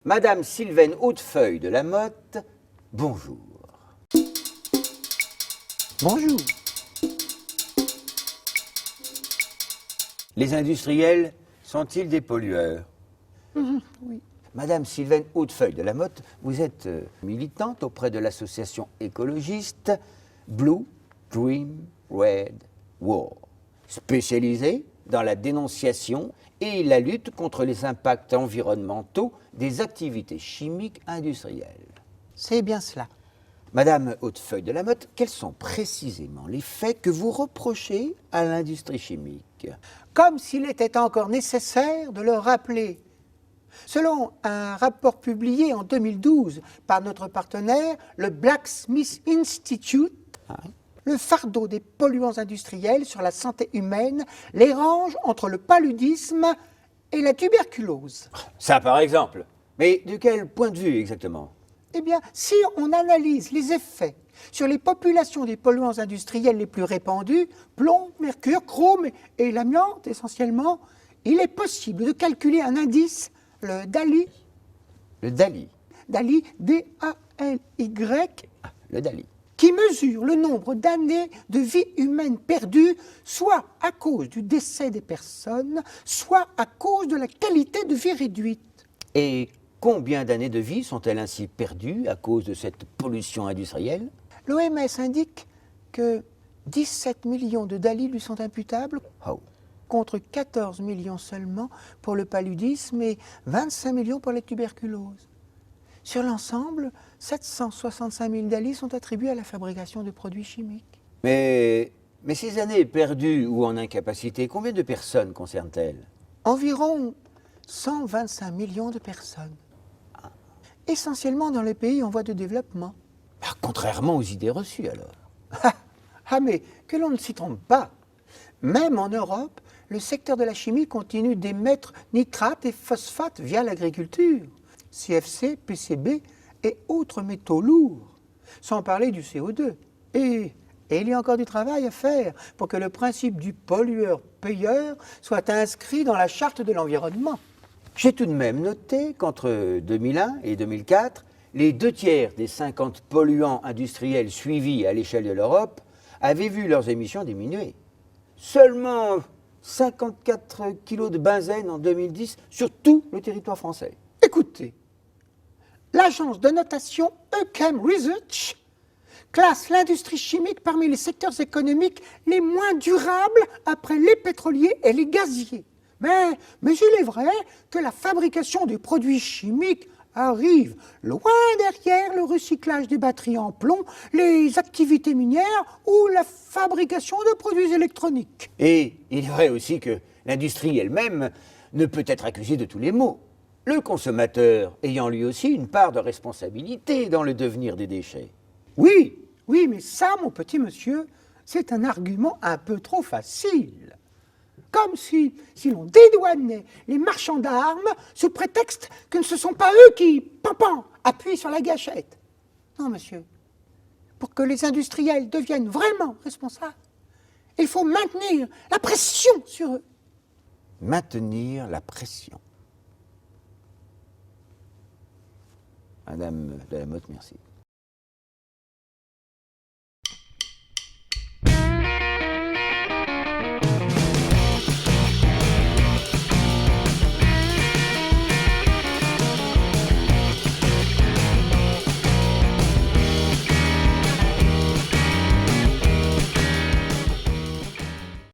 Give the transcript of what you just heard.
Madame Sylvaine Hautefeuille de la Motte, bonjour. Bonjour. Les industriels sont-ils des pollueurs? Oui. Madame Sylvaine Hautefeuille de la Motte, vous êtes militante auprès de l'association écologiste Blue Dream Red War, spécialisée dans la dénonciation et la lutte contre les impacts environnementaux des activités chimiques industrielles. C'est bien cela. Madame Hautefeuille de la Motte, quels sont précisément les faits que vous reprochez à l'industrie chimique? Comme s'il était encore nécessaire de le rappeler. Selon un rapport publié en 2012 par notre partenaire, le Blacksmith Institute, le fardeau des polluants industriels sur la santé humaine les range entre le paludisme et la tuberculose. Ça, par exemple. Mais de quel point de vue exactement? Eh bien, si on analyse les effets sur les populations des polluants industriels les plus répandus, plomb, mercure, chrome et l'amiante essentiellement, il est possible de calculer un indice, le DALY, Le DALY. DALY, D-A-L-Y, Le DALY. qui mesure le nombre d'années de vie humaine perdues, soit à cause du décès des personnes, soit à cause de la qualité de vie réduite. Et combien d'années de vie sont-elles ainsi perdues à cause de cette pollution industrielle? L'OMS indique que 17 millions de DALY lui sont imputables, Oh. contre 14 millions seulement pour le paludisme et 25 millions pour la tuberculose. Sur l'ensemble, 765 000 DALY sont attribués à la fabrication de produits chimiques. Mais ces années perdues ou en incapacité, combien de personnes concernent-elles? Environ 125 millions de personnes. Essentiellement dans les pays en voie de développement. Contrairement aux idées reçues alors. Ah mais que l'on ne s'y trompe pas. Même en Europe, le secteur de la chimie continue d'émettre nitrates et phosphates via l'agriculture, CFC, PCB et autres métaux lourds, sans parler du CO2. Et il y a encore du travail à faire pour que le principe du pollueur-payeur soit inscrit dans la charte de l'environnement. J'ai tout de même noté qu'entre 2001 et 2004, les 2/3 des 50 polluants industriels suivis à l'échelle de l'Europe avaient vu leurs émissions diminuer. Seulement 54 kilos de benzène en 2010 sur tout le territoire français. Écoutez, l'agence de notation Echem Research classe l'industrie chimique parmi les secteurs économiques les moins durables après les pétroliers et les gaziers. Mais il est vrai que la fabrication des produits chimiques arrive loin derrière le recyclage des batteries en plomb, les activités minières ou la fabrication de produits électroniques. Et il est vrai aussi que l'industrie elle-même ne peut être accusée de tous les maux. Le consommateur ayant lui aussi une part de responsabilité dans le devenir des déchets. Oui, mais ça, mon petit monsieur, c'est un argument un peu trop facile. Comme si l'on dédouanait les marchands d'armes sous prétexte que ce ne sont pas eux qui, appuient sur la gâchette. Non, monsieur. Pour que les industriels deviennent vraiment responsables, il faut maintenir la pression sur eux. Maintenir la pression. Madame de la Motte, merci.